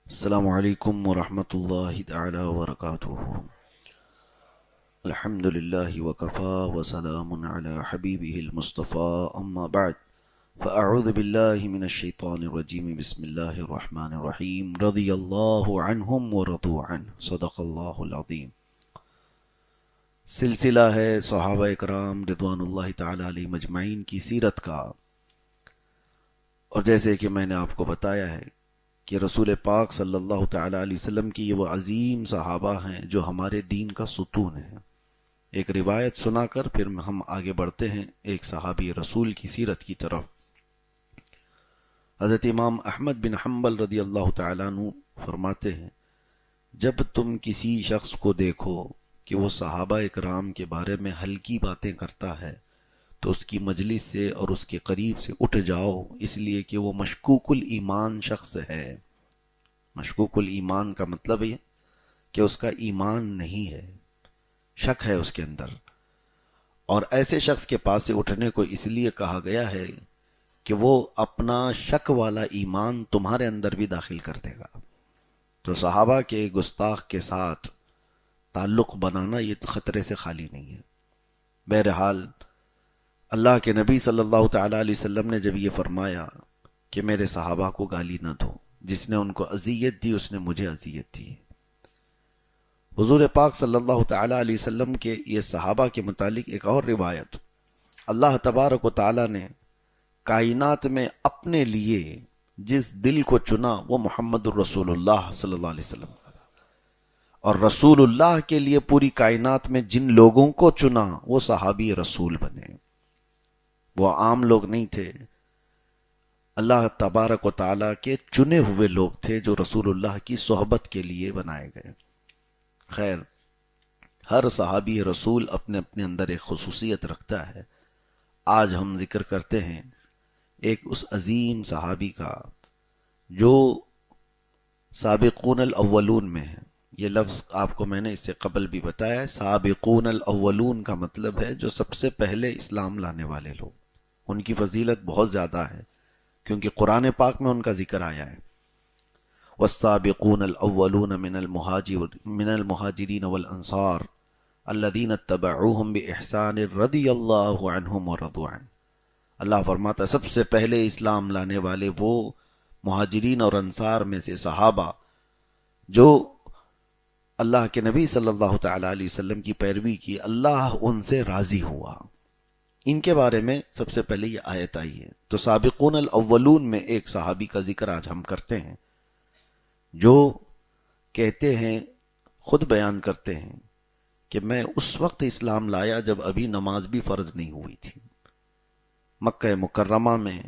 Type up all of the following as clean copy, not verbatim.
السلام علیکم ورحمۃ اللہ تعالی وبرکاتہ۔ الحمد للہ وکفا وسلام علی حبیبہ المصطفى اما بعد فاعوذ باللہ من الشیطان الرجیم بسم اللہ الرحمن الرحیم رضی اللہ عنہم ورضوا عنہ صدق اللہ العظیم۔ سلسلہ ہے صحابہ اکرام رضوان اللہ تعالی علیہ مجمعین کی سیرت کا، اور جیسے کہ میں نے آپ کو بتایا ہے کہ رسول پاک صلی اللہ تعالی علیہ وسلم کی یہ وہ عظیم صحابہ ہیں جو ہمارے دین کا ستون ہیں۔ ایک روایت سنا کر پھر ہم آگے بڑھتے ہیں ایک صحابی رسول کی سیرت کی طرف۔ حضرت امام احمد بن حنبل رضی اللہ تعالیٰ عنہ فرماتے ہیں، جب تم کسی شخص کو دیکھو کہ وہ صحابہ اکرام کے بارے میں ہلکی باتیں کرتا ہے تو اس کی مجلس سے اور اس کے قریب سے اٹھ جاؤ، اس لیے کہ وہ مشکوک الایمان شخص ہے۔ مشکوک الایمان کا مطلب یہ کہ اس کا ایمان نہیں ہے، شک ہے اس کے اندر، اور ایسے شخص کے پاس سے اٹھنے کو اس لیے کہا گیا ہے کہ وہ اپنا شک والا ایمان تمہارے اندر بھی داخل کر دے گا۔ تو صحابہ کے گستاخ کے ساتھ تعلق بنانا یہ خطرے سے خالی نہیں ہے۔ بہرحال اللہ کے نبی صلی اللہ تعالیٰ علیہ وسلم نے جب یہ فرمایا کہ میرے صحابہ کو گالی نہ دو، جس نے ان کو اذیت دی اس نے مجھے اذیت دی۔ حضور پاک صلی اللہ تعالیٰ علیہ وسلم کے یہ صحابہ کے متعلق ایک اور روایت، اللہ تبارک و تعالیٰ نے کائنات میں اپنے لیے جس دل کو چنا وہ محمد الرسول اللہ صلی اللہ علیہ وسلم، اور رسول اللہ کے لیے پوری کائنات میں جن لوگوں کو چنا وہ صحابی رسول بنے۔ وہ عام لوگ نہیں تھے، اللہ تبارک و تعالیٰ کے چنے ہوئے لوگ تھے جو رسول اللہ کی صحبت کے لیے بنائے گئے۔ خیر، ہر صحابی رسول اپنے اپنے اندر ایک خصوصیت رکھتا ہے۔ آج ہم ذکر کرتے ہیں ایک اس عظیم صحابی کا جو سابقون الاولون میں ہے۔ یہ لفظ آپ کو میں نے اس سے قبل بھی بتایا ہے، سابقون الاولون کا مطلب ہے جو سب سے پہلے اسلام لانے والے لوگ۔ ان کی فضیلت بہت زیادہ ہے کیونکہ قرآن پاک میں ان کا ذکر آیا ہے، والسابقون الاولون من المہاجرین والانصار الذین اتبعوہم باحسان رضی اللہ عنہم ورضوا عنہ۔ اللہ فرماتا ہے سب سے پہلے اسلام لانے والے وہ مہاجرین اور انصار میں سے صحابہ جو اللہ کے نبی صلی اللہ تعالیٰ علیہ وسلم کی پیروی کی، اللہ ان سے راضی ہوا۔ ان کے بارے میں سب سے پہلے یہ آیت آئی ہے۔ تو سابقون الاولون میں ایک صحابی کا ذکر آج ہم کرتے ہیں جو کہتے ہیں، خود بیان کرتے ہیں کہ میں اس وقت اسلام لایا جب ابھی نماز بھی فرض نہیں ہوئی تھی۔ مکہ مکرمہ میں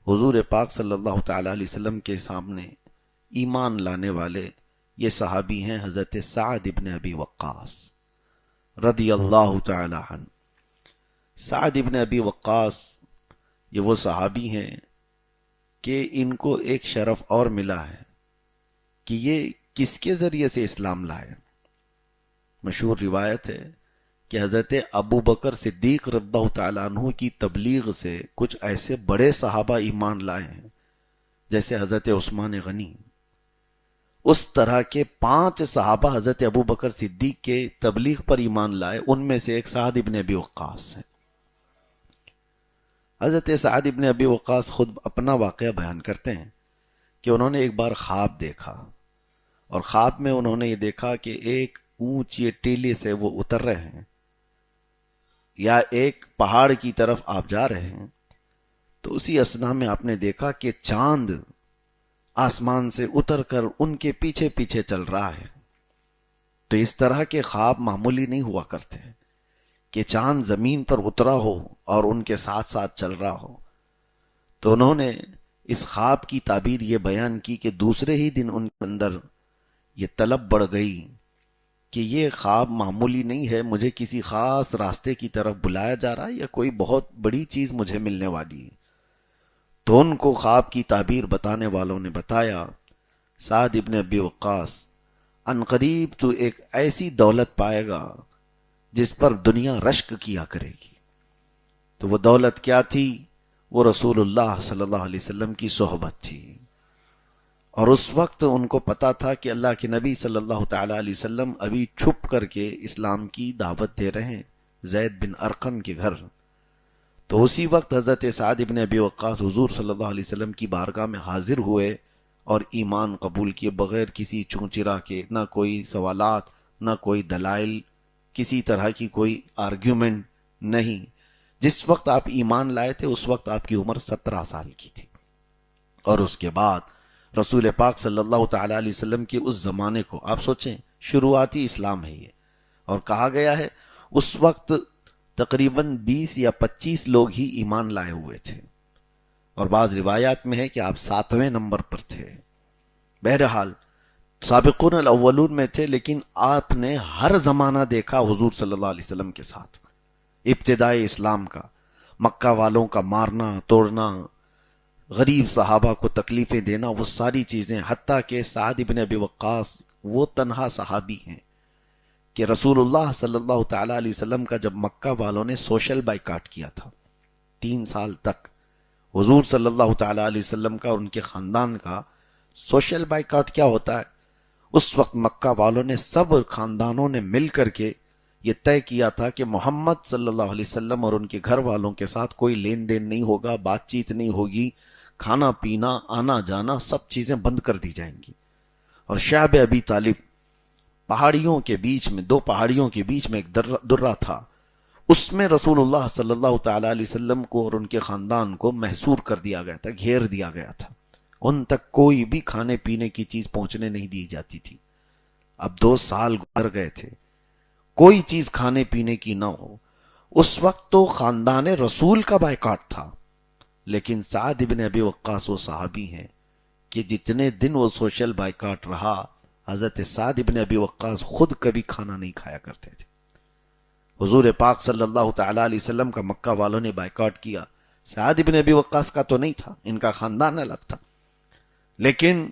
حضور پاک صلی اللہ تعالیٰ علیہ وسلم کے سامنے ایمان لانے والے یہ صحابی ہیں حضرت سعد ابن ابی وقاص رضی اللہ تعالی عنہ۔ سعد ابن ابی وقاص یہ وہ صحابی ہیں کہ ان کو ایک شرف اور ملا ہے کہ یہ کس کے ذریعے سے اسلام لائے۔ مشہور روایت ہے کہ حضرت ابو بکر صدیق رضی اللہ تعالیٰ عنہ کی تبلیغ سے کچھ ایسے بڑے صحابہ ایمان لائے ہیں جیسے حضرت عثمان غنی۔ اس طرح کے 5 صحابہ حضرت ابو بکر صدیق کے تبلیغ پر ایمان لائے، ان میں سے ایک سعد ابن ابی وقاص ہے۔ حضرت سعد ابن ابی وقاص خود اپنا واقعہ بیان کرتے ہیں کہ انہوں نے ایک بار خواب دیکھا، اور خواب میں انہوں نے یہ دیکھا کہ ایک اونچی ٹیلے سے وہ اتر رہے ہیں یا ایک پہاڑ کی طرف آپ جا رہے ہیں، تو اسی اثنا میں آپ نے دیکھا کہ چاند آسمان سے اتر کر ان کے پیچھے پیچھے چل رہا ہے۔ تو اس طرح کے خواب معمولی نہیں ہوا کرتے کہ چاند زمین پر اترا ہو اور ان کے ساتھ ساتھ چل رہا ہو۔ تو انہوں نے اس خواب کی تعبیر یہ بیان کی کہ دوسرے ہی دن ان کے اندر یہ طلب بڑھ گئی کہ یہ خواب معمولی نہیں ہے، مجھے کسی خاص راستے کی طرف بلایا جا رہا ہے یا کوئی بہت بڑی چیز مجھے ملنے والی ہے۔ تو ان کو خواب کی تعبیر بتانے والوں نے بتایا، سعد ابن ابی وقاص ان قریب تو ایک ایسی دولت پائے گا جس پر دنیا رشک کیا کرے گی۔ تو وہ دولت کیا تھی؟ وہ رسول اللہ صلی اللہ علیہ وسلم کی صحبت تھی، اور اس وقت ان کو پتا تھا کہ اللہ کے نبی صلی اللہ تعالی علیہ وسلم ابھی چھپ کر کے اسلام کی دعوت دے رہے ہیں زید بن ارقم کے گھر. تو اسی وقت حضرت سعد بن ابی وقاص حضور صلی اللہ علیہ وسلم کی بارگاہ میں حاضر ہوئے اور ایمان قبول کیے بغیر کسی چونچرا کے، نہ کوئی سوالات، نہ کوئی دلائل، کسی طرح کی کوئی آرگیومنٹ نہیں. جس وقت آپ ایمان لائے تھے اس وقت آپ کی عمر 17 سال کی تھی. اور اس کے بعد رسول پاک صلی اللہ تعالی علیہ وسلم کے اس زمانے کو آپ سوچیں، شروعاتی اسلام ہے یہ، اور کہا گیا ہے اس وقت تقریباً 20 یا 25 لوگ ہی ایمان لائے ہوئے تھے، اور بعض روایات میں ہے کہ آپ 7ویں نمبر پر تھے. بہرحال سابقون الاولون میں تھے، لیکن آپ نے ہر زمانہ دیکھا حضور صلی اللہ علیہ وسلم کے ساتھ. ابتدائی اسلام کا، مکہ والوں کا مارنا توڑنا، غریب صحابہ کو تکلیفیں دینا، وہ ساری چیزیں، حتیٰ کہ سعد بن ابی وقاص وہ تنہا صحابی ہیں کہ رسول اللہ صلی اللہ تعالی علیہ وسلم کا جب مکہ والوں نے سوشل بائیکاٹ کیا تھا 3 سال تک، حضور صلی اللہ تعالی علیہ وسلم کا اور ان کے خاندان کا سوشل بائیکاٹ کیا ہوتا ہے، اس وقت مکہ والوں نے سب خاندانوں نے مل کر کے یہ طے کیا تھا کہ محمد صلی اللہ علیہ وسلم اور ان کے گھر والوں کے ساتھ کوئی لین دین نہیں ہوگا، بات چیت نہیں ہوگی، کھانا پینا آنا جانا سب چیزیں بند کر دی جائیں گی. اور شعب ابی طالب پہاڑیوں کے بیچ میں، 2 پہاڑیوں کے بیچ میں ایک درہ تھا، اس میں رسول اللہ صلی اللہ تعالی علیہ وسلم کو اور ان کے خاندان کو محصور کر دیا گیا تھا، گھیر دیا گیا تھا. ان تک کوئی بھی کھانے پینے کی چیز پہنچنے نہیں دی جاتی تھی. اب 2 سال گزر گئے تھے، کوئی چیز کھانے پینے کی نہ ہو. اس وقت تو خاندان رسول کا بائیکاٹ تھا، لیکن سعد بن ابی وقاص وہ صحابی ہیں کہ جتنے دن وہ سوشل بائیکاٹ رہا، حضرت سعد بن ابی وقاص خود کبھی کھانا نہیں کھایا کرتے تھے. حضور پاک صلی اللہ تعالی علیہ وسلم کا مکہ والوں نے بائیکاٹ کیا، سعد بن ابی وقاص کا تو نہیں تھا، ان کا خاندان الگ تھا، لیکن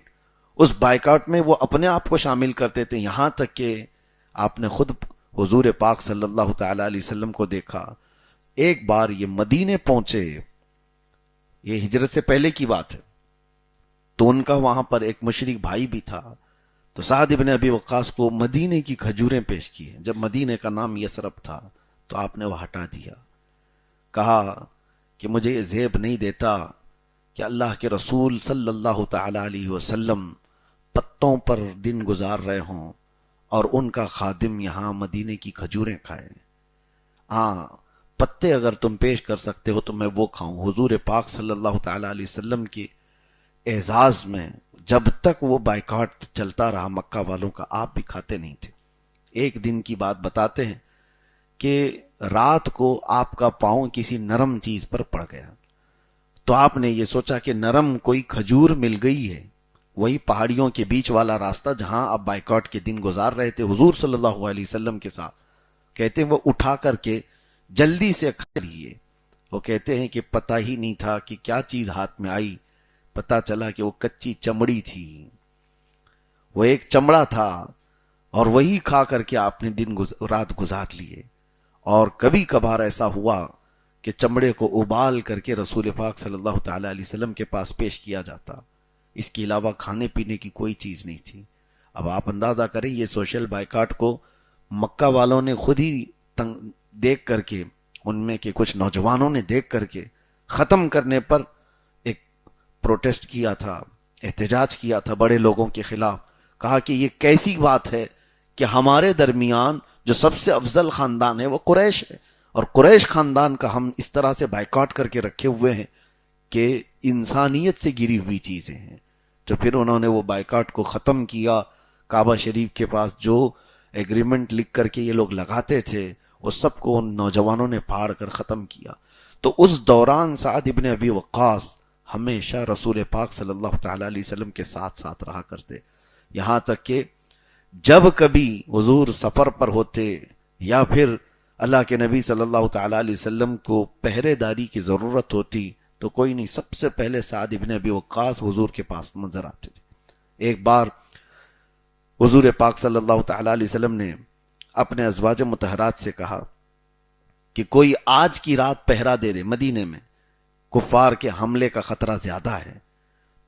اس بائیکاٹ میں وہ اپنے آپ کو شامل کرتے تھے. یہاں تک کہ آپ نے خود حضور پاک صلی اللہ تعالی علیہ وسلم کو دیکھا. ایک بار یہ مدینے پہنچے، یہ ہجرت سے پہلے کی بات ہے، تو ان کا وہاں پر ایک مشرک بھائی بھی تھا. تو سعد بن ابی وقاص کو مدینے کی کھجوریں پیش کی. جب مدینے کا نام یثرب تھا تو آپ نے وہ ہٹا دیا، کہا کہ مجھے یہ زیب نہیں دیتا کہ اللہ کے رسول صلی اللہ تعالی علیہ وسلم پتوں پر دن گزار رہے ہوں اور ان کا خادم یہاں مدینے کی کھجوریں کھائے. ہاں پتے اگر تم پیش کر سکتے ہو تو میں وہ کھاؤں. حضور پاک صلی اللہ تعالی علیہ وسلم کی اعزاز میں جب تک وہ بائیکاٹ چلتا رہا مکہ والوں کا، آپ بھی کھاتے نہیں تھے. ایک دن کی بات بتاتے ہیں کہ رات کو آپ کا پاؤں کسی نرم چیز پر پڑ گیا، تو آپ نے یہ سوچا کہ نرم کوئی کھجور مل گئی ہے، وہی پہاڑیوں کے بیچ والا راستہ جہاں آپ بائیکاٹ کے دن گزار رہے تھے حضور صلی اللہ علیہ وسلم کے ساتھ. کہتے ہیں وہ اٹھا کر کے جلدی سے کھا لیے. وہ کہتے ہیں کہ پتہ ہی نہیں تھا کہ کیا چیز ہاتھ میں آئی، پتہ چلا کہ وہ کچی چمڑی تھی، وہ ایک چمڑا تھا، اور وہی کھا کر کے آپ نے رات گزار لیے. اور کبھی کبھار ایسا ہوا کہ چمڑے کو ابال کر کے رسول پاک صلی اللہ تعالی علیہ وسلم کے پاس پیش کیا جاتا. اس کے علاوہ کھانے پینے کی کوئی چیز نہیں تھی. اب آپ اندازہ کریں یہ سوشل بائیکاٹ کو مکہ والوں نے خود ہی دیکھ کر کے، ان میں کے کچھ نوجوانوں نے دیکھ کر کے ختم کرنے پر ایک پروٹیسٹ کیا تھا، احتجاج کیا تھا بڑے لوگوں کے خلاف. کہا کہ یہ کیسی بات ہے کہ ہمارے درمیان جو سب سے افضل خاندان ہے وہ قریش ہے، اور قریش خاندان کا ہم اس طرح سے بائیکاٹ کر کے رکھے ہوئے ہیں کہ انسانیت سے گری ہوئی چیزیں ہیں. تو پھر انہوں نے وہ بائیکاٹ کو ختم کیا. کعبہ شریف کے پاس جو ایگریمنٹ لکھ کر کے یہ لوگ لگاتے تھے وہ سب کو ان نوجوانوں نے پھاڑ کر ختم کیا. تو اس دوران سعد ابن ابی وقاص ہمیشہ رسول پاک صلی اللہ تعالی علیہ وسلم کے ساتھ ساتھ رہا کرتے. یہاں تک کہ جب کبھی حضور سفر پر ہوتے یا پھر اللہ کے نبی صلی اللہ تعالی علیہ وسلم کو پہرے داری کی ضرورت ہوتی تو کوئی نہیں، سب سے پہلے سعد ابن ابی وقاص حضور کے پاس نظر آتے تھے. ایک بار حضور پاک صلی اللہ تعالی علیہ وسلم نے اپنے ازواج مطہرات سے کہا کہ کوئی آج کی رات پہرا دے دے، مدینے میں کفار کے حملے کا خطرہ زیادہ ہے.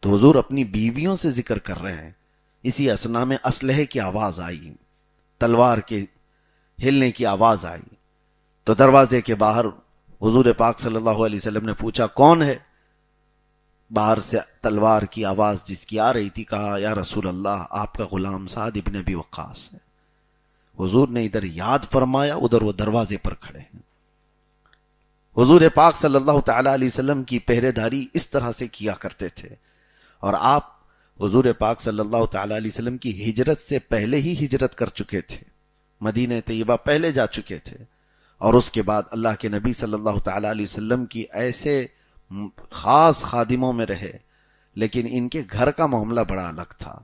تو حضور اپنی بیویوں سے ذکر کر رہے ہیں. اسی اسنا میں اسلحے کی آواز آئی، تلوار کے ہلنے کی آواز آئی. تو دروازے کے باہر حضور پاک صلی اللہ علیہ وسلم نے پوچھا کون ہے؟ باہر سے تلوار کی آواز جس کی آ رہی تھی کہا یا رسول اللہ آپ کا غلام سعد ابن ابی وقاص ہے. حضور نے ادھر یاد فرمایا، ادھر وہ دروازے پر کھڑے ہیں. حضور پاک صلی اللہ تعالی علیہ وسلم کی پہرے داری اس طرح سے کیا کرتے تھے. اور آپ حضور پاک صلی اللہ تعالی علیہ وسلم کی ہجرت سے پہلے ہی ہجرت کر چکے تھے، مدینہ طیبہ پہلے جا چکے تھے. اور اس کے بعد اللہ کے نبی صلی اللہ تعالی علیہ وسلم کی ایسے خاص خادموں میں رہے، لیکن ان کے گھر کا معاملہ بڑا الگ تھا.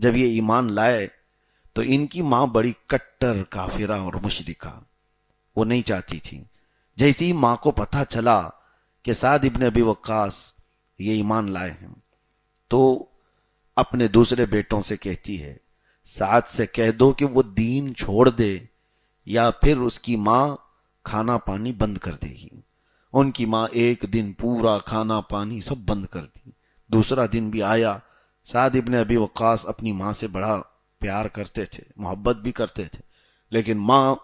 جب یہ ایمان لائے تو ان کی ماں بڑی کٹر کافرہ اور مشرکہ، وہ نہیں چاہتی تھی. جیسی ہی ماں کو پتہ چلا کہ سعد ابن ابی وقاص یہ ایمان لائے ہیں تو اپنے دوسرے بیٹوں سے کہتی ہے سعد سے کہہ دو کہ وہ دین چھوڑ دے یا پھر اس کی ماں کھانا پانی بند کر دے گی. ان کی ماں ایک دن پورا کھانا پانی سب بند کر دی. دوسرا دن بھی آیا، سعد ابن ابی وقاص اپنی ماں سے بڑا پیار کرتے تھے، محبت بھی کرتے تھے، لیکن ماں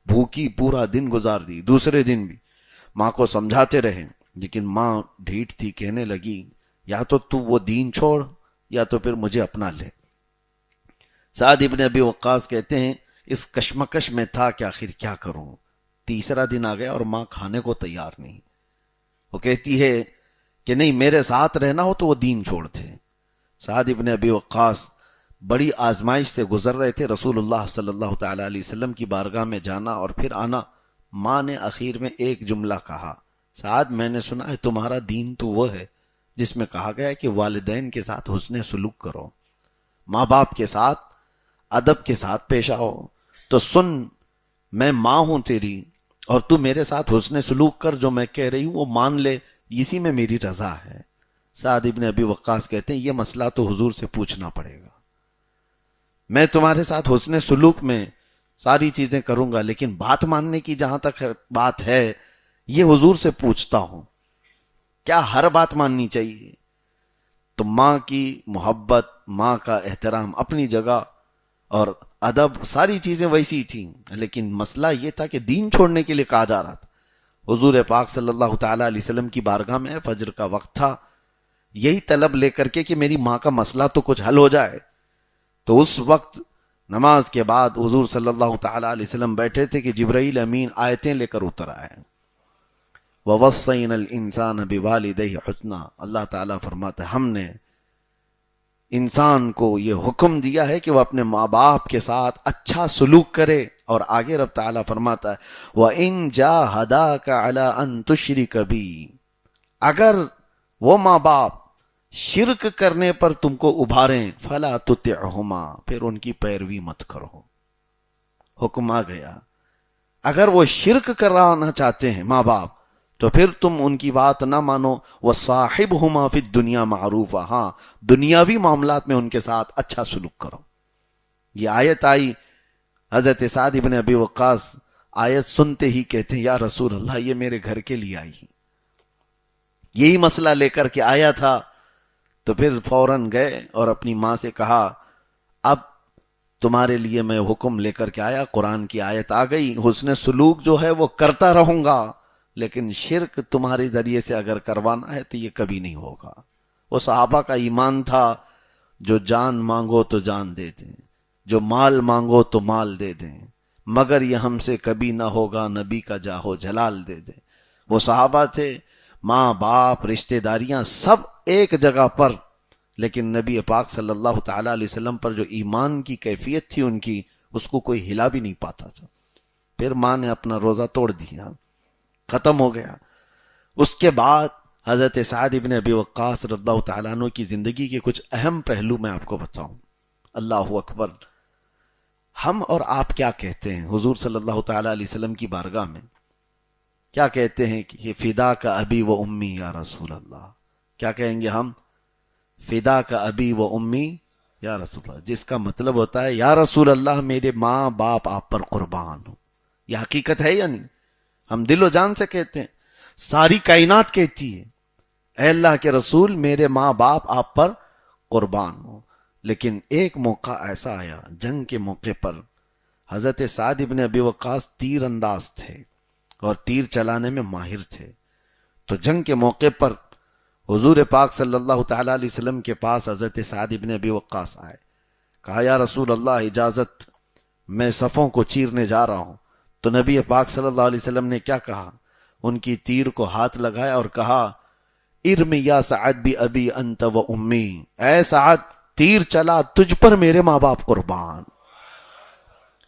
بھوکی پورا دن گزار دی. دوسرے دن بھی ماں کو سمجھاتے رہے، لیکن ماں ڈھیٹ تھی، کہنے لگی یا تو وہ دین چھوڑ یا تو پھر مجھے اپنا لے. سعد ابن ابی وقاص کہتے ہیں اس کشمکش میں تھا کہ آخر کیا کروں. تیسرا دن آ گیا اور ماں کھانے کو تیار نہیں. وہ کہتی ہے کہ نہیں میرے ساتھ رہنا ہو تو وہ دین چھوڑ دے. سعد ابن ابی وقاص بڑی آزمائش سے گزر رہے تھے. رسول اللہ صلی اللہ تعالی علیہ وسلم کی بارگاہ میں جانا اور پھر آنا. ماں نے اخیر میں ایک جملہ کہا، سعد میں نے سنا ہے تمہارا دین تو وہ ہے جس میں کہا گیا ہے کہ والدین کے ساتھ حسن سلوک کرو، ماں باپ کے ساتھ ادب کے ساتھ پیش آؤ. تو سن، میں ماں ہوں تیری اور تو میرے ساتھ حسن سلوک کر، جو میں کہہ رہی ہوں وہ مان لے، اسی میں میری رضا ہے. سعد ابن ابی وقاص کہتے ہیں یہ مسئلہ تو حضور سے پوچھنا پڑے گا. میں تمہارے ساتھ حسن سلوک میں ساری چیزیں کروں گا، لیکن بات ماننے کی جہاں تک بات ہے یہ حضور سے پوچھتا ہوں. کیا ہر بات ماننی چاہیے؟ تو ماں کی محبت، ماں کا احترام اپنی جگہ اور ادب، ساری چیزیں ویسی تھیں، لیکن مسئلہ یہ تھا کہ دین چھوڑنے کے لیے کہا جا رہا تھا. حضور پاک صلی اللہ تعالی علیہ وسلم کی بارگاہ میں فجر کا وقت تھا، یہی طلب لے کر کے کہ میری ماں کا مسئلہ تو کچھ حل ہو جائے. تو اس وقت نماز کے بعد حضور صلی اللہ تعالی علیہ وسلم بیٹھے تھے کہ جبرائیل امین آیتیں لے کر اتر آئے. وَوَصَّيْنَا الْإِنسَانَ بِوَالِدَيْهِ حُسْنًا. اللہ تعالیٰ فرماتا ہے ہم نے انسان کو یہ حکم دیا ہے کہ وہ اپنے ماں باپ کے ساتھ اچھا سلوک کرے. اور آگے رب تعالیٰ فرماتا ہے وَإِن جَاهَدَاكَ عَلَىٰ أَن تُشْرِكَ بِي. اگر وہ ماں باپ شرک کرنے پر تم کو ابھاریں فَلَا تُطِعْهُمَا، پھر ان کی پیروی مت کرو. حکم آ گیا. اگر وہ شرک کرانا چاہتے ہیں ماں باپ تو پھر تم ان کی بات نہ مانو. وَصَاحِبْهُمَا فِي الدُّنْيَا مَعْرُوفًا، ہاں دنیاوی معاملات میں ان کے ساتھ اچھا سلوک کرو. یہ آیت آئی، حضرت سعد ابن ابی وقاص آیت سنتے ہی کہتے ہیں یا رسول اللہ یہ میرے گھر کے لیے آئی، یہی مسئلہ لے کر کے آیا تھا. تو پھر فوراً گئے اور اپنی ماں سے کہا اب تمہارے لیے میں حکم لے کر کے آیا، قرآن کی آیت آ گئی، حسن سلوک جو ہے وہ کرتا رہوں گا، لیکن شرک تمہارے ذریعے سے اگر کروانا ہے تو یہ کبھی نہیں ہوگا. وہ صحابہ کا ایمان تھا جو جان مانگو تو جان دے دیں، جو مال مانگو تو مال دے دیں، مگر یہ ہم سے کبھی نہ ہوگا نبی کا جاہو جلال دے دیں. وہ صحابہ تھے، ماں باپ رشتہ داریاں سب ایک جگہ پر، لیکن نبی پاک صلی اللہ تعالی علیہ وسلم پر جو ایمان کی کیفیت تھی ان کی، اس کو کوئی ہلا بھی نہیں پاتا تھا. پھر ماں نے اپنا روزہ توڑ دیا، ختم ہو گیا. اس کے بعد حضرت سعد ابن ابی وقاص رضی اللہ تعالیٰ عنہ کی زندگی کے کچھ اہم پہلو میں آپ کو بتاؤں. اللہ اکبر. ہم اور آپ کیا کہتے ہیں حضور صلی اللہ تعالیٰ علیہ وسلم کی بارگاہ میں؟ کیا کہتے ہیں کہ یہ فدا کا ابی و امی یا رسول اللہ. کیا کہیں گے ہم؟ فدا کا ابی و امی یا رسول اللہ، جس کا مطلب ہوتا ہے یا رسول اللہ میرے ماں باپ آپ پر قربان ہو. یہ حقیقت ہے یا نہیں؟ ہم دل و جان سے کہتے ہیں، ساری کائنات کہتی ہے اے اللہ کے رسول میرے ماں باپ آپ پر قربان ہو. لیکن ایک موقع ایسا آیا جنگ کے موقع پر، حضرت سعد ابن ابی وقاص تیر انداز تھے اور تیر چلانے میں ماہر تھے. تو جنگ کے موقع پر حضور پاک صلی اللہ تعالی علیہ وسلم کے پاس حضرت سعد ابن ابی وقاص آئے. کہا یا رسول اللہ اجازت، میں صفوں کو چیرنے جا رہا ہوں. تو نبی پاک صلی اللہ علیہ وسلم نے کیا کہا؟ ان کی تیر کو ہاتھ لگایا اور کہا ارمی یا سعد بی ابی انت و امی، اے سعد تیر چلا، تجھ پر میرے ماں باپ قربان.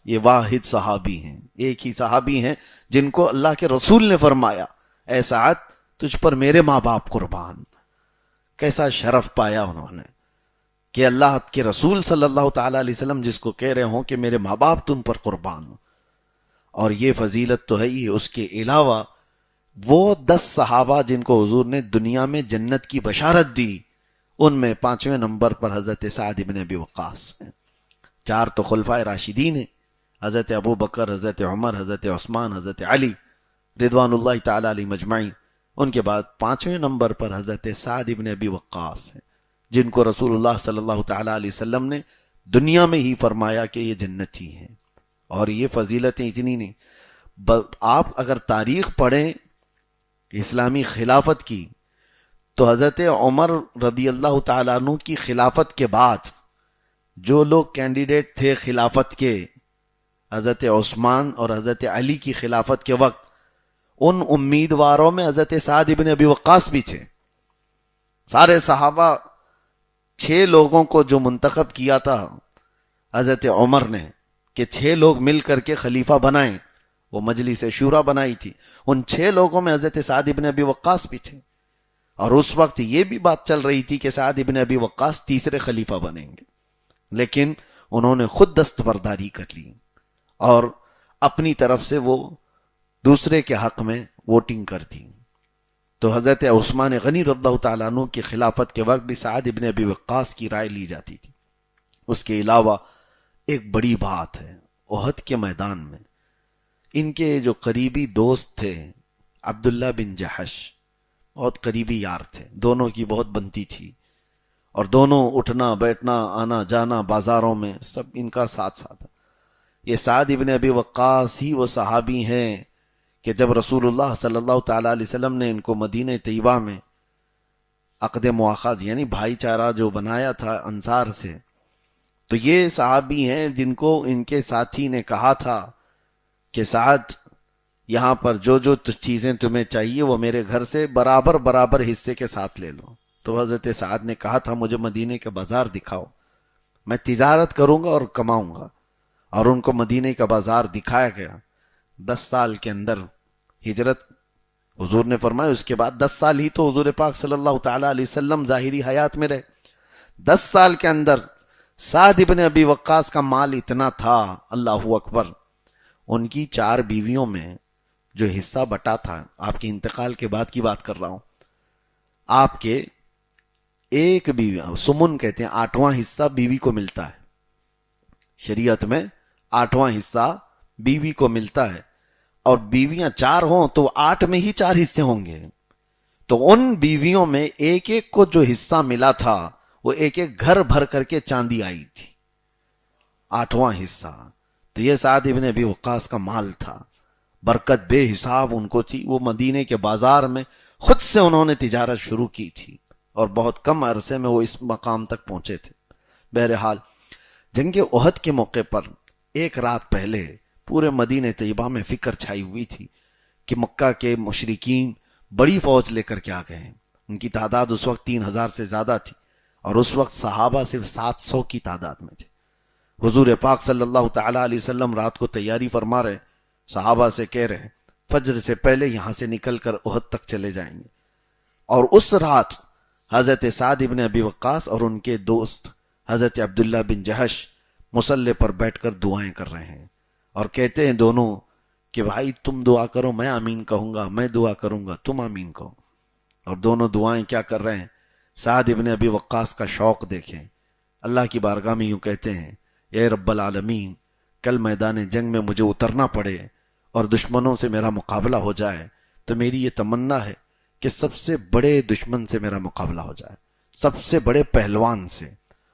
یہ واحد صحابی ہیں، ایک ہی صحابی ہیں جن کو اللہ کے رسول نے فرمایا اے سعد تجھ پر میرے ماں باپ قربان. کیسا شرف پایا انہوں نے کہ اللہ کے رسول صلی اللہ تعالی علیہ وسلم جس کو کہہ رہے ہوں کہ میرے ماں باپ تم پر قربان ہو. اور یہ فضیلت تو ہے ہی، اس کے علاوہ وہ 10 صحابہ جن کو حضور نے دنیا میں جنت کی بشارت دی، ان میں 5ویں نمبر پر حضرت سعد ابن ابی وقاص ہیں. 4 تو خلفائے راشدین ہیں، حضرت ابو بکر، حضرت عمر، حضرت عثمان، حضرت علی رضوان اللہ تعالی علیہ مجمعین. ان کے بعد 5ویں نمبر پر حضرت سعد ابن ابی وقاص ہیں جن کو رسول اللہ صلی اللہ تعالی علیہ وسلم نے دنیا میں ہی فرمایا کہ یہ جنتی ہیں. اور یہ فضیلتیں اتنی نہیں، آپ اگر تاریخ پڑھیں اسلامی خلافت کی تو حضرت عمر رضی اللہ تعالیٰ عنہ کی خلافت کے بعد جو لوگ کینڈیڈیٹ تھے خلافت کے، حضرت عثمان اور حضرت علی کی خلافت کے وقت، ان امیدواروں میں حضرت سعد ابن ابی وقاص بھی تھے. سارے صحابہ 6 لوگوں کو جو منتخب کیا تھا حضرت عمر نے کہ 6 لوگ مل کر کے خلیفہ بنائیں، وہ مجلس شورا بنائی تھی، ان 6 لوگوں میں حضرت سعد ابن ابی وقاص بھی تھے. اور اس وقت یہ بھی بات چل رہی تھی کہ سعد ابن ابی وقاص تیسرے خلیفہ بنیں گے، لیکن انہوں نے خود دستبرداری کر لی اور اپنی طرف سے وہ دوسرے کے حق میں ووٹنگ کر دی. تو حضرت عثمان غنی رضی اللہ تعالیٰ عنہ کی خلافت کے وقت بھی سعد ابن ابی وقاص کی رائے لی جاتی تھی. اس کے علاوہ ایک بڑی بات ہے، احد کے میدان میں ان کے جو قریبی دوست تھے عبداللہ بن جحش، بہت قریبی یار تھے، دونوں کی بہت بنتی تھی اور دونوں اٹھنا بیٹھنا آنا جانا بازاروں میں سب ان کا ساتھ ساتھ. یہ سعد ابن ابی وقاص ہی وہ صحابی ہیں کہ جب رسول اللہ صلی اللہ تعالی علیہ وسلم نے ان کو مدینہ طیبہ میں عقد مواخات یعنی بھائی چارہ جو بنایا تھا انصار سے، تو یہ صحابی ہیں جن کو ان کے ساتھی نے کہا تھا کہ سعد یہاں پر جو جو چیزیں تمہیں چاہیے وہ میرے گھر سے برابر برابر حصے کے ساتھ لے لو. تو حضرت سعد نے کہا تھا مجھے مدینے کے بازار دکھاؤ، میں تجارت کروں گا اور کماؤں گا. اور ان کو مدینے کا بازار دکھایا گیا. 10 سال کے اندر ہجرت حضور نے فرمایا، اس کے بعد 10 سال ہی تو حضور پاک صلی اللہ تعالی علیہ وسلم ظاہری حیات میں رہے. 10 سال کے اندر سعد ابن ابی وقاص کا مال اتنا تھا، اللہ اکبر. ان کی 4 بیویوں میں جو حصہ بٹا تھا، آپ کے انتقال کے بعد کی بات کر رہا ہوں، آپ کے ایک بیوی سمن کہتے ہیں، 8واں حصہ بیوی کو ملتا ہے. شریعت میں 8واں حصہ بیوی کو ملتا ہے، اور بیویاں 4 ہوں تو 8 میں ہی 4 حصے ہوں گے. تو ان بیویوں میں ایک ایک کو جو حصہ ملا تھا وہ ایک ایک گھر بھر کر کے چاندی آئی تھی، 8واں حصہ. تو یہ سعد ابن ابی وقاص کا مال تھا، برکت بے حساب ان کو تھی. وہ مدینے کے بازار میں خود سے انہوں نے تجارت شروع کی تھی اور بہت کم عرصے میں وہ اس مقام تک پہنچے تھے. بہرحال جنگ احد کے موقع پر ایک رات پہلے پورے مدینہ طیبہ میں فکر چھائی ہوئی تھی کہ مکہ کے مشرکین بڑی فوج لے کر کے آ گئے ہیں. ان کی تعداد اس وقت 3000 سے زیادہ تھی اور اس وقت صحابہ صرف 700 کی تعداد میں تھے. حضور پاک صلی اللہ تعالی علیہ وسلم رات کو تیاری فرما رہے، صحابہ سے کہہ رہے فجر سے پہلے یہاں سے نکل کر احد تک چلے جائیں گے. اور اس رات حضرت سعد ابن ابی وقاص اور ان کے دوست حضرت عبداللہ بن جحش مصلی پر بیٹھ کر دعائیں کر رہے ہیں اور کہتے ہیں دونوں کہ بھائی تم دعا کرو میں آمین کہوں گا، میں دعا کروں گا تم آمین کہو. اور دونوں دعائیں کیا کر رہے ہیں؟ سعد ابن ابی وقاص کا شوق دیکھیں. اللہ کی بارگاہ میں یوں کہتے ہیں اے رب العالمین، کل میدان جنگ میں مجھے اترنا پڑے اور دشمنوں سے میرا مقابلہ ہو جائے تو میری یہ تمنا ہے کہ سب سے بڑے دشمن سے میرا مقابلہ ہو جائے، سب سے بڑے پہلوان سے،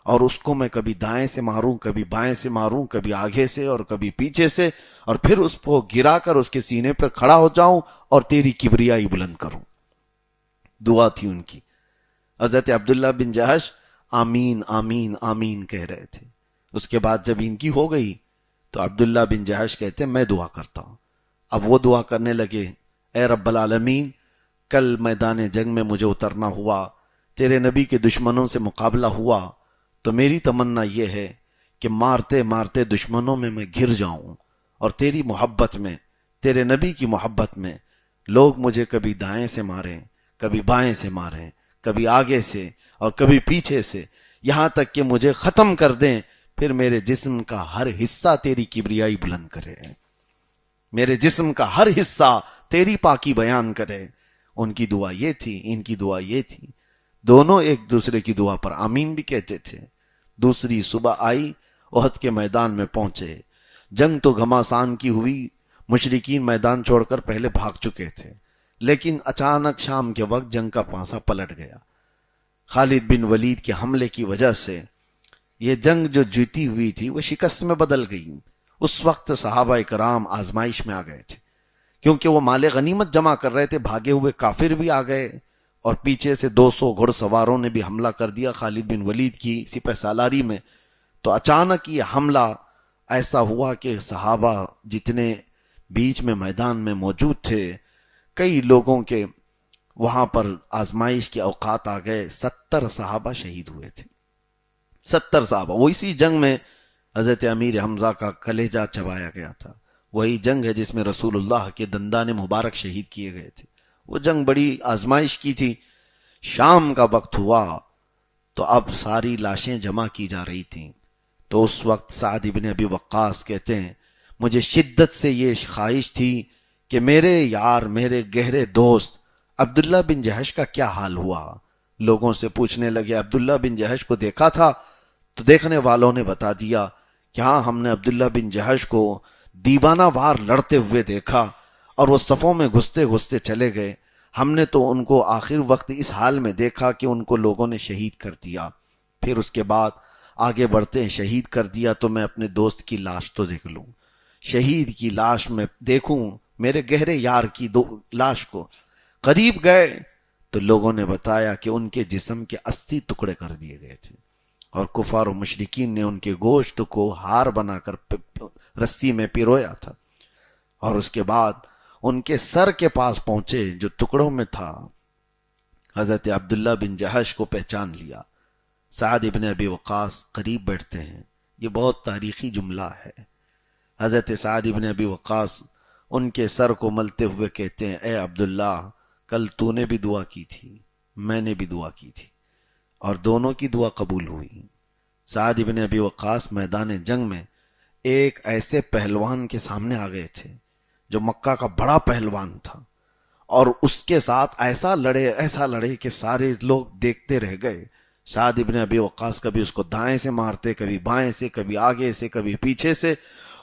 اور اس کو میں کبھی دائیں سے ماروں، کبھی بائیں سے ماروں، کبھی آگے سے اور کبھی پیچھے سے، اور پھر اس کو گرا کر اس کے سینے پر کھڑا ہو جاؤں اور تیری کبریائی بلند کروں۔ دعا تھی ان کی۔ حضرت عبداللہ بن جہش آمین آمین آمین کہہ رہے تھے۔ اس کے بعد جب ان کی ہو گئی تو عبداللہ بن جہش کہتے ہیں میں دعا کرتا ہوں۔ اب وہ دعا کرنے لگے، اے رب العالمین، کل میدان جنگ میں مجھے اترنا ہوا، تیرے نبی کے دشمنوں سے مقابلہ ہوا، تو میری تمنا یہ ہے کہ مارتے مارتے دشمنوں میں گھر جاؤں، اور تیری محبت میں، تیرے نبی کی محبت میں لوگ مجھے کبھی دائیں سے ماریں، کبھی بائیں سے ماریں، کبھی آگے سے اور کبھی پیچھے سے، یہاں تک کہ مجھے ختم کر دیں، پھر میرے جسم کا ہر حصہ تیری کبریائی بلند کرے، میرے جسم کا ہر حصہ تیری پاکی بیان کرے۔ ان کی دعا یہ تھی، ان کی دعا یہ تھی، دونوں ایک دوسرے کی دعا پر آمین بھی کہتے تھے۔ دوسری صبح آئی، احد کے میدان میں پہنچے، جنگ تو گھماسان کی ہوئی، مشرکین میدان چھوڑ کر پہلے بھاگ چکے تھے، لیکن اچانک شام کے وقت جنگ کا پانسا پلٹ گیا۔ خالد بن ولید کے حملے کی وجہ سے یہ جنگ جو جیتی ہوئی تھی وہ شکست میں بدل گئی۔ اس وقت صحابہ کرام آزمائش میں آ گئے تھے، کیونکہ وہ مال غنیمت جمع کر رہے تھے، بھاگے ہوئے کافر بھی آ گئے، اور پیچھے سے 200 گھڑ سواروں نے بھی حملہ کر دیا خالد بن ولید کی سپہ سالاری میں۔ تو اچانک یہ حملہ ایسا ہوا کہ صحابہ جتنے بیچ میں میدان میں موجود تھے، کئی لوگوں کے وہاں پر آزمائش کے اوقات آ گئے، 70 صحابہ شہید ہوئے تھے، 70 صحابہ۔ وہ اسی جنگ میں حضرت امیر حمزہ کا کلیجہ چبایا گیا تھا، وہی جنگ ہے جس میں رسول اللہ کے دندان مبارک شہید کیے گئے تھے۔ وہ جنگ بڑی آزمائش کی تھی۔ شام کا وقت ہوا تو اب ساری لاشیں جمع کی جا رہی تھیں، تو اس وقت سعد بن ابی وقاص کہتے ہیں مجھے شدت سے یہ خواہش تھی کہ میرے یار، میرے گہرے دوست عبداللہ بن جہش کا کیا حال ہوا۔ لوگوں سے پوچھنے لگے، عبداللہ بن جہش کو دیکھا تھا؟ تو دیکھنے والوں نے بتا دیا کہ ہاں، ہم نے عبداللہ بن جہش کو دیوانہ وار لڑتے ہوئے دیکھا، اور وہ صفوں میں گھستے گھستے چلے گئے۔ ہم نے تو ان کو آخر وقت اس حال میں دیکھا کہ ان کو لوگوں نے شہید کر دیا۔ پھر اس کے بعد آگے بڑھتے ہیں، شہید کر دیا تو میں اپنے دوست کی لاش تو دیکھ لوں، شہید کی لاش میں دیکھوں، میرے گہرے یار کی لاش کو۔ قریب گئے تو لوگوں نے بتایا کہ ان کے جسم کے 80 ٹکڑے کر دیے گئے تھے، اور کفار و مشرکین نے ان کے گوشت کو ہار بنا کر رسی میں پیرویا تھا۔ اور اس کے بعد ان کے سر کے پاس پہنچے جو ٹکڑوں میں تھا، حضرت عبداللہ بن جہش کو پہچان لیا۔ سعد ابن ابی وقاص قریب بیٹھتے ہیں، یہ بہت تاریخی جملہ ہے۔ حضرت سعد ابن ابی وقاص ان کے سر کو ملتے ہوئے کہتے ہیں، اے عبداللہ، کل تو نے بھی دعا کی تھی، میں نے بھی دعا کی تھی، اور دونوں کی دعا قبول ہوئی۔ سعد ابن ابی وقاص میدان جنگ میں ایک ایسے پہلوان کے سامنے آ گئے تھے جو مکہ کا بڑا پہلوان تھا، اور اس کے ساتھ ایسا لڑے کہ سارے لوگ دیکھتے رہ گئے۔ سعد ابن ابی وقاص کبھی اس کو دائیں سے مارتے، کبھی بائیں سے، کبھی آگے سے، کبھی پیچھے سے۔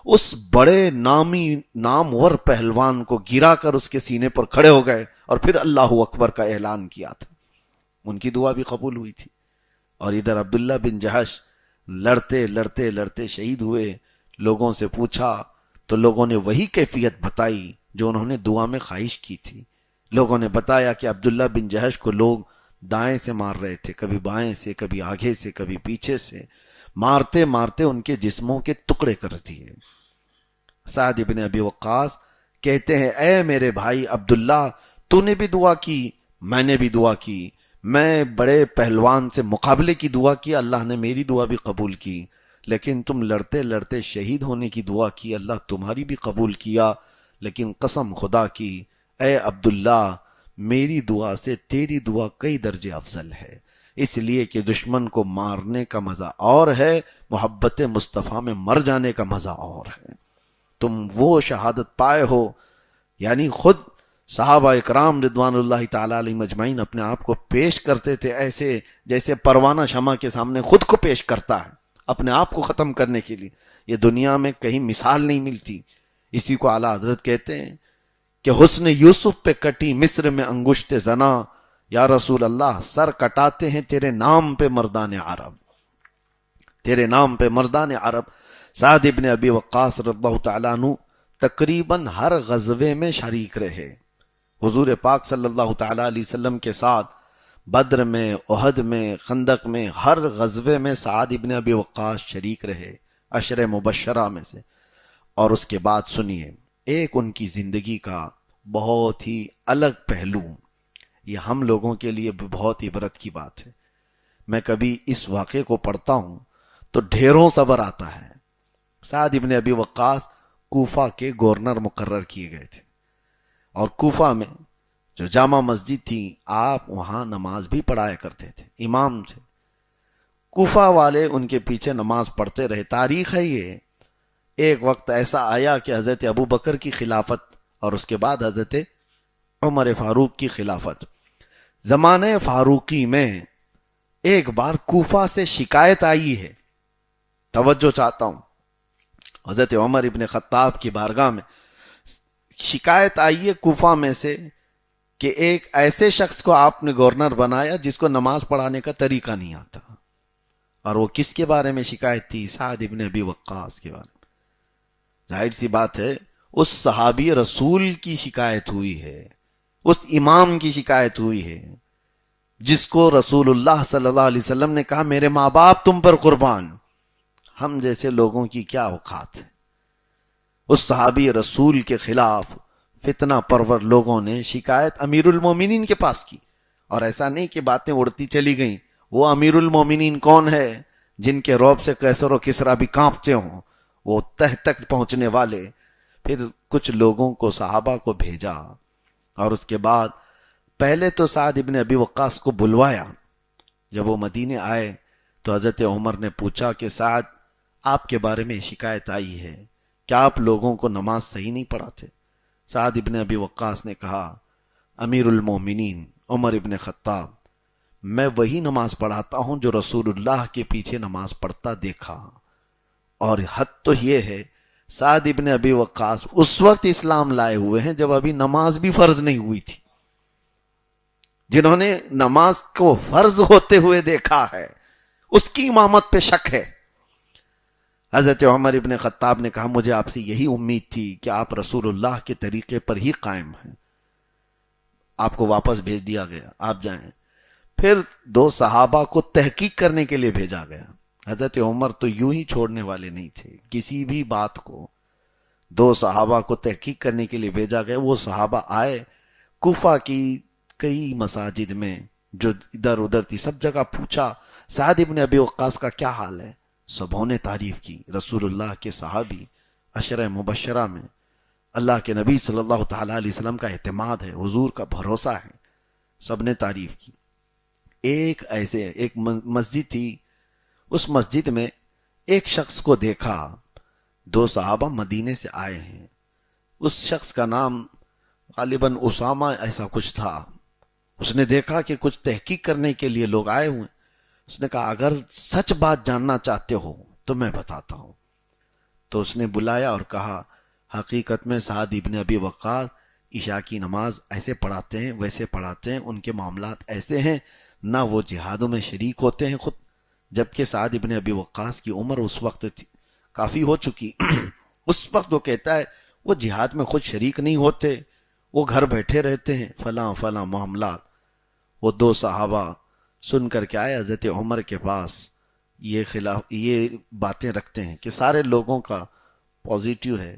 اس بڑے نامور پہلوان کو گرا کر اس کے سینے پر کھڑے ہو گئے، اور پھر اللہ اکبر کا اعلان کیا تھا۔ ان کی دعا بھی قبول ہوئی تھی۔ اور ادھر عبداللہ بن جہش لڑتے لڑتے لڑتے شہید ہوئے۔ لوگوں سے پوچھا تو لوگوں نے وہی کیفیت بتائی جو انہوں نے دعا میں خواہش کی تھی۔ لوگوں نے بتایا کہ عبداللہ بن جہش کو لوگ دائیں سے مار رہے تھے، کبھی بائیں سے، کبھی آگے سے، کبھی پیچھے سے، مارتے مارتے ان کے جسموں کے ٹکڑے کر دیے۔ سعد ابن ابی وقاص کہتے ہیں، اے میرے بھائی عبداللہ، تو نے بھی دعا کی، میں نے بھی دعا کی، میں بڑے پہلوان سے مقابلے کی دعا کی، اللہ نے میری دعا بھی قبول کی، لیکن تم لڑتے لڑتے شہید ہونے کی دعا کی، اللہ تمہاری بھی قبول کیا، لیکن قسم خدا کی اے عبداللہ، میری دعا سے تیری دعا کئی درجے افضل ہے، اس لیے کہ دشمن کو مارنے کا مزہ اور ہے، محبت مصطفیٰ میں مر جانے کا مزہ اور ہے۔ تم وہ شہادت پائے ہو، یعنی خود صحابہ اکرام رضوان اللہ تعالی علیہم اجمعین اپنے آپ کو پیش کرتے تھے ایسے جیسے پروانہ شمع کے سامنے خود کو پیش کرتا ہے اپنے آپ کو ختم کرنے کے لیے۔ یہ دنیا میں کہیں مثال نہیں ملتی۔ اسی کو اعلیٰ حضرت کہتے ہیں کہ حسن یوسف پہ کٹی مصر میں انگشت زنا، یا رسول اللہ سر کٹاتے ہیں تیرے نام پہ مردان عرب، تیرے نام پہ مردان عرب۔ سعد ابن ابی وقاص رضی اللہ تعالیٰ عنہ تقریباً ہر غزوے میں شریک رہے، حضور پاک صلی اللہ تعالیٰ علیہ وسلم کے ساتھ بدر میں، احد میں، خندق میں، ہر غزوے میں سعد ابن ابی وقاص شریک رہے، عشر مبشرہ میں سے۔ اور اس کے بعد سنیے ایک ان کی زندگی کا بہت ہی الگ پہلو، یہ ہم لوگوں کے لیے بھی بہت عبرت کی بات ہے۔ میں کبھی اس واقعے کو پڑھتا ہوں تو ڈھیروں صبر آتا ہے۔ سعد ابن ابی وقاص کوفہ کے گورنر مقرر کیے گئے تھے، اور کوفہ میں جو جامع مسجد تھی آپ وہاں نماز بھی پڑھایا کرتے تھے، امام تھے۔ کوفہ والے ان کے پیچھے نماز پڑھتے رہے۔ تاریخ ہے یہ، ایک وقت ایسا آیا کہ حضرت ابو بکر کی خلافت اور اس کے بعد حضرت عمر فاروق کی خلافت، زمانہ فاروقی میں ایک بار کوفہ سے شکایت آئی ہے، توجہ چاہتا ہوں، حضرت عمر ابن خطاب کی بارگاہ میں شکایت آئی ہے کوفہ میں سے کہ ایک ایسے شخص کو آپ نے گورنر بنایا جس کو نماز پڑھانے کا طریقہ نہیں آتا۔ اور وہ کس کے بارے میں شکایت تھی؟ سعد ابن ابی وقاص کے بارے میں۔ ظاہر سی بات ہے اس صحابی رسول کی شکایت ہوئی ہے، اس امام کی شکایت ہوئی ہے جس کو رسول اللہ صلی اللہ علیہ وسلم نے کہا میرے ماں باپ تم پر قربان۔ ہم جیسے لوگوں کی کیا اوقات ہے؟ اس صحابی رسول کے خلاف فتنہ پرور لوگوں نے شکایت امیر المومنین کے پاس کی، اور ایسا نہیں کہ باتیں اڑتی چلی گئیں۔ وہ امیر المومنین کون ہے جن کے رعب سے قیصر و کسریٰ بھی کانپتے ہوں، وہ تہ تک پہنچنے والے۔ پھر کچھ لوگوں کو، صحابہ کو بھیجا، اور اس کے بعد پہلے تو سعد ابن ابی وقاص کو بلوایا۔ جب وہ مدینے آئے تو حضرت عمر نے پوچھا کہ سعد آپ کے بارے میں شکایت آئی ہے، کیا آپ لوگوں کو نماز صحیح نہیں پڑھاتے؟ سعد ابن ابی وقاص نے کہا امیر المومنین عمر ابن خطاب، میں وہی نماز پڑھاتا ہوں جو رسول اللہ کے پیچھے نماز پڑھتا دیکھا۔ اور حد تو یہ ہے سعد ابن ابی وقاص اس وقت اسلام لائے ہوئے ہیں جب ابھی نماز بھی فرض نہیں ہوئی تھی۔ جنہوں نے نماز کو فرض ہوتے ہوئے دیکھا ہے اس کی امامت پہ شک ہے۔ حضرت عمر ابن خطاب نے کہا مجھے آپ سے یہی امید تھی کہ آپ رسول اللہ کے طریقے پر ہی قائم ہیں۔ آپ کو واپس بھیج دیا گیا، آپ جائیں۔ پھر دو صحابہ کو تحقیق کرنے کے لیے بھیجا گیا۔ حضرت عمر تو یوں ہی چھوڑنے والے نہیں تھے کسی بھی بات کو۔ دو صحابہ کو تحقیق کرنے کے لیے بھیجا گیا۔ وہ صحابہ آئے، کوفہ کی کئی مساجد میں جو ادھر ادھر تھی سب جگہ پوچھا سعد ابن ابی وقاص کا کیا حال ہے؟ سبوں نے تعریف کی۔ رسول اللہ کے صحابی، عشرہ مبشرہ میں اللہ کے نبی صلی اللہ تعالیٰ علیہ وسلم کا اعتماد ہے، حضور کا بھروسہ ہے، سب نے تعریف کی۔ ایک مسجد تھی، اس مسجد میں ایک شخص کو دیکھا، دو صحابہ مدینے سے آئے ہیں، اس شخص کا نام غالباً اسامہ ایسا کچھ تھا۔ اس نے دیکھا کہ کچھ تحقیق کرنے کے لیے لوگ آئے ہوئے، اس نے کہا اگر سچ بات جاننا چاہتے ہو تو میں بتاتا ہوں۔ تو اس نے بلایا اور کہا حقیقت میں سعد ابن ابی وقاص عشاء کی نماز ایسے پڑھاتے ہیں، ویسے پڑھاتے ہیں، ان کے معاملات ایسے ہیں، نہ وہ جہادوں میں شریک ہوتے ہیں خود، جبکہ سعد ابن ابی وقاص کی عمر اس وقت کافی ہو چکی۔ اس وقت وہ کہتا ہے وہ جہاد میں خود شریک نہیں ہوتے، وہ گھر بیٹھے رہتے ہیں، فلاں فلاں معاملات۔ وہ دو صحابہ سن کر کے آئے حضرت عمر کے پاس، یہ باتیں رکھتے ہیں کہ سارے لوگوں کا پازیٹیو ہے،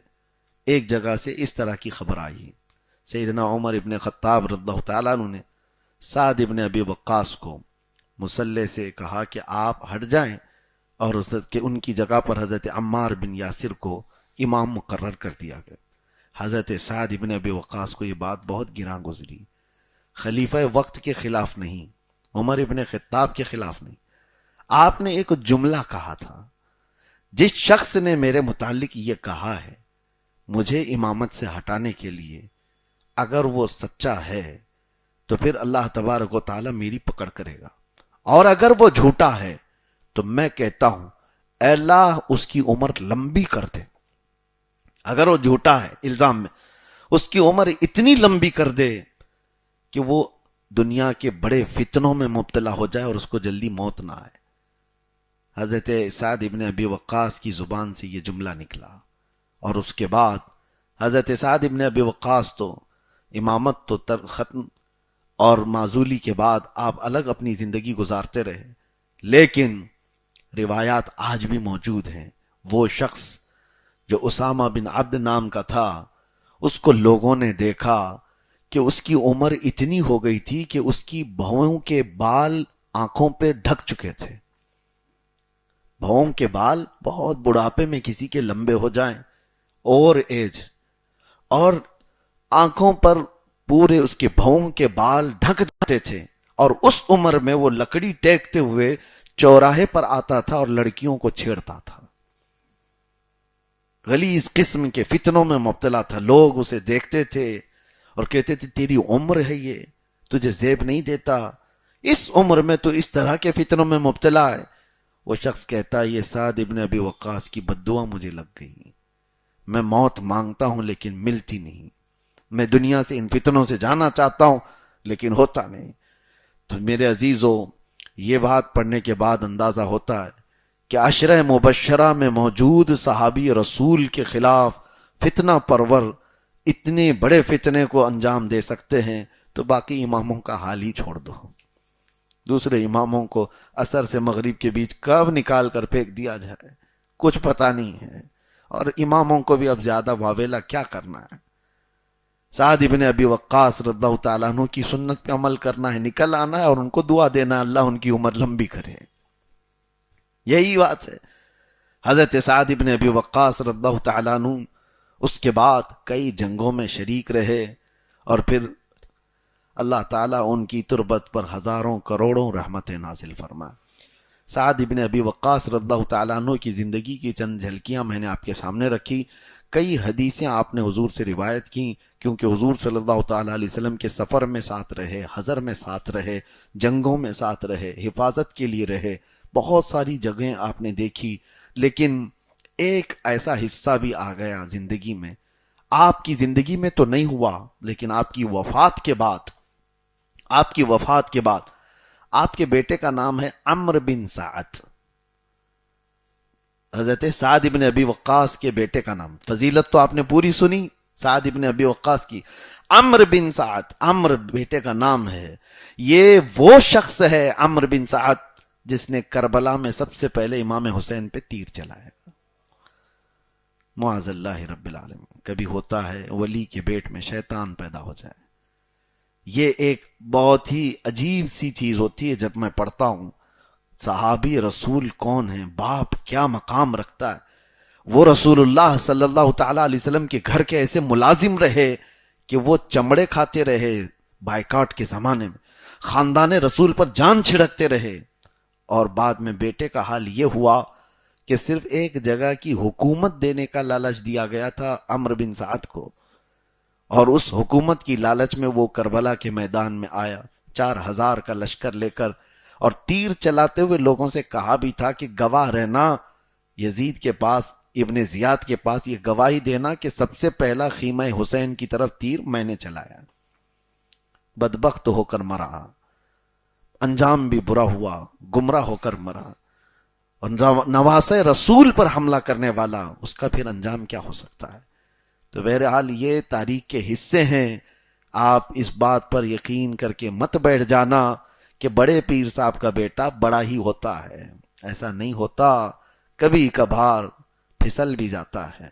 ایک جگہ سے اس طرح کی خبر آئی۔ سیدنا عمر ابن خطاب رضی اللہ تعالیٰ عنہ نے سعد ابن ابی وقاص کو مصلی سے کہا کہ آپ ہٹ جائیں، اور ان کی جگہ پر حضرت عمار بن یاسر کو امام مقرر کر دیا گیا۔ حضرت سعد ابن ابی وقاص کو یہ بات بہت گراں گزری، خلیفہ وقت کے خلاف نہیں، عمر ابن خطاب کے خلاف نہیں۔ آپ نے ایک جملہ کہا تھا، جس شخص نے میرے متعلق یہ کہا ہے مجھے امامت سے ہٹانے کے لیے، اگر وہ سچا ہے تو پھر اللہ تبارک و تعالی میری پکڑ کرے گا، اور اگر وہ جھوٹا ہے تو میں کہتا ہوں اے اللہ اس کی عمر لمبی کر دے۔ اگر وہ جھوٹا ہے الزام میں، اس کی عمر اتنی لمبی کر دے کہ وہ دنیا کے بڑے فتنوں میں مبتلا ہو جائے اور اس کو جلدی موت نہ آئے. حضرت سعد ابن ابی وقاص کی زبان سے یہ جملہ نکلا، اور اس کے بعد حضرت سعد ابن ابی وقاص تو امامت تو ختم اور معزولی کے بعد آپ الگ اپنی زندگی گزارتے رہے، لیکن روایات آج بھی موجود ہیں. وہ شخص جو اسامہ بن عبد نام کا تھا، اس کو لوگوں نے دیکھا کہ اس کی عمر اتنی ہو گئی تھی کہ اس کی بھووں کے بال آنکھوں پہ ڈھک چکے تھے. بھووں کے بال بہت بڑھاپے میں کسی کے لمبے ہو جائیں اور ایج، اور آنکھوں پر پورے اس کے بھووں کے بال ڈھک جاتے تھے، اور اس عمر میں وہ لکڑی ٹیکتے ہوئے چوراہے پر آتا تھا اور لڑکیوں کو چھیڑتا تھا. غلیظ قسم کے فتنوں میں مبتلا تھا. لوگ اسے دیکھتے تھے اور کہتے تھے تیری عمر ہے یہ، تجھے زیب نہیں دیتا، اس عمر میں تو اس طرح کے فتنوں میں مبتلا ہے. وہ شخص کہتا یہ سعد ابن ابی وقاص کی بددعا مجھے لگ گئی، میں موت مانگتا ہوں لیکن ملتی نہیں، میں دنیا سے ان فتنوں سے جانا چاہتا ہوں لیکن ہوتا نہیں. تو میرے عزیزو، یہ بات پڑھنے کے بعد اندازہ ہوتا ہے کہ عشرہ مبشرہ میں موجود صحابی رسول کے خلاف فتنہ پرور اتنے بڑے فتنے کو انجام دے سکتے ہیں، تو باقی اماموں کا حال ہی چھوڑ دو. دوسرے اماموں کو عصر سے مغرب کے بیچ کب نکال کر پھینک دیا جائے کچھ پتہ نہیں ہے، اور اماموں کو بھی اب زیادہ واویلا کیا کرنا ہے. سعد ابن ابی وقاص رضی اللہ تعالیٰ عنہ کی سنت پہ عمل کرنا ہے، نکل آنا ہے اور ان کو دعا دینا ہے اللہ ان کی عمر لمبی کرے. یہی بات ہے. حضرت سعد ابن ابی وقاص رضی اللہ تعالیٰ عنہ اس کے بعد کئی جنگوں میں شریک رہے، اور پھر اللہ تعالیٰ ان کی تربت پر ہزاروں کروڑوں رحمت نازل فرمائے. سعد ابن ابی وقاص رضی اللہ تعالیٰ عنہ کی زندگی کی چند جھلکیاں میں نے آپ کے سامنے رکھی. کئی حدیثیں آپ نے حضور سے روایت کی، کیونکہ حضور صلی اللہ تعالیٰ علیہ وسلم کے سفر میں ساتھ رہے، حضر میں ساتھ رہے، جنگوں میں ساتھ رہے، حفاظت کے لیے رہے، بہت ساری جگہیں آپ نے دیکھی. لیکن ایک ایسا حصہ بھی آ گیا زندگی میں، آپ کی زندگی میں تو نہیں ہوا لیکن آپ کی وفات کے بعد آپ کے بیٹے کا نام ہے عمرو بن سعد. حضرت سعد ابن ابی وقاص کے بیٹے کا نام، فضیلت تو آپ نے پوری سنی سعد ابن ابی وقاص کی. عمرو بن سعد، عمرو بیٹے کا نام ہے. یہ وہ شخص ہے عمرو بن سعد جس نے کربلا میں سب سے پہلے امام حسین پہ تیر چلایا. معاذ اللہ رب العالمین. کبھی ہوتا ہے ولی کے پیٹ میں شیطان پیدا ہو جائے. یہ ایک بہت ہی عجیب سی چیز ہوتی ہے. جب میں پڑھتا ہوں صحابی رسول کون ہیں، باپ کیا مقام رکھتا ہے. وہ رسول اللہ صلی اللہ تعالی علیہ وسلم کے گھر کے ایسے ملازم رہے کہ وہ چمڑے کھاتے رہے بائیکاٹ کے زمانے میں، خاندان رسول پر جان چھڑکتے رہے، اور بعد میں بیٹے کا حال یہ ہوا کہ صرف ایک جگہ کی حکومت دینے کا لالچ دیا گیا تھا عمرو بن سعد کو، اور اس حکومت کی لالچ میں وہ کربلا کے میدان میں آیا 4000 کا لشکر لے کر، اور تیر چلاتے ہوئے لوگوں سے کہا بھی تھا کہ گواہ رہنا یزید کے پاس، ابن زیاد کے پاس، یہ گواہی دینا کہ سب سے پہلا خیمہ حسین کی طرف تیر میں نے چلایا. بدبخت ہو کر مرا، انجام بھی برا ہوا، گمراہ ہو کر مرا. اور نواسے رسول پر حملہ کرنے والا، اس کا پھر انجام کیا ہو سکتا ہے. تو بہرحال یہ تاریخ کے حصے ہیں. آپ اس بات پر یقین کر کے مت بیٹھ جانا کہ بڑے پیر صاحب کا بیٹا بڑا ہی ہوتا ہے. ایسا نہیں ہوتا، کبھی کبھار پھسل بھی جاتا ہے.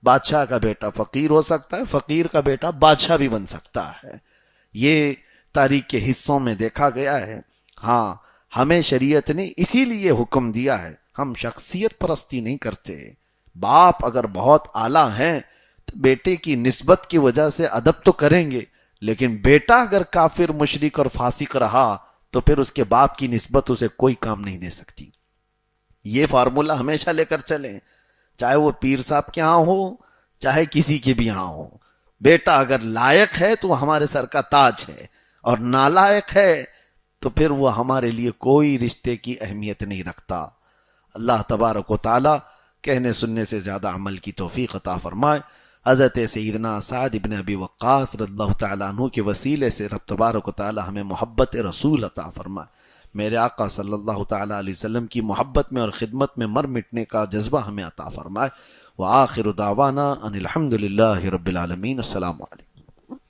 بادشاہ کا بیٹا فقیر ہو سکتا ہے، فقیر کا بیٹا بادشاہ بھی بن سکتا ہے. یہ تاریخ کے حصوں میں دیکھا گیا ہے. ہاں، ہمیں شریعت نے اسی لیے حکم دیا ہے. ہم شخصیت پرستی نہیں کرتے. باپ اگر بہت اعلیٰ ہیں تو بیٹے کی نسبت کی وجہ سے ادب تو کریں گے، لیکن بیٹا اگر کافر، مشرک اور فاسق رہا تو پھر اس کے باپ کی نسبت اسے کوئی کام نہیں دے سکتی. یہ فارمولہ ہمیشہ لے کر چلیں، چاہے وہ پیر صاحب کے ہاں ہو، چاہے کسی کے بھی ہاں ہو. بیٹا اگر لائق ہے تو ہمارے سر کا تاج ہے، اور نالائق ہے تو پھر وہ ہمارے لیے کوئی رشتے کی اہمیت نہیں رکھتا. اللہ تبارک و تعالی کہنے سننے سے زیادہ عمل کی توفیق عطا فرمائے. حضرت سیدنا سعد ابن ابی وقاص رضی اللہ تعالیٰ عنہ کے وسیلے سے رب تبارک و تعالیٰ ہمیں محبت رسول عطا فرمائے، میرے آقا صلی اللہ تعالیٰ علیہ وسلم کی محبت میں اور خدمت میں مر مٹنے کا جذبہ ہمیں عطا فرمائے۔ وآخر دعوانا ان الحمد للہ رب العالمین۔ السلام علیکم۔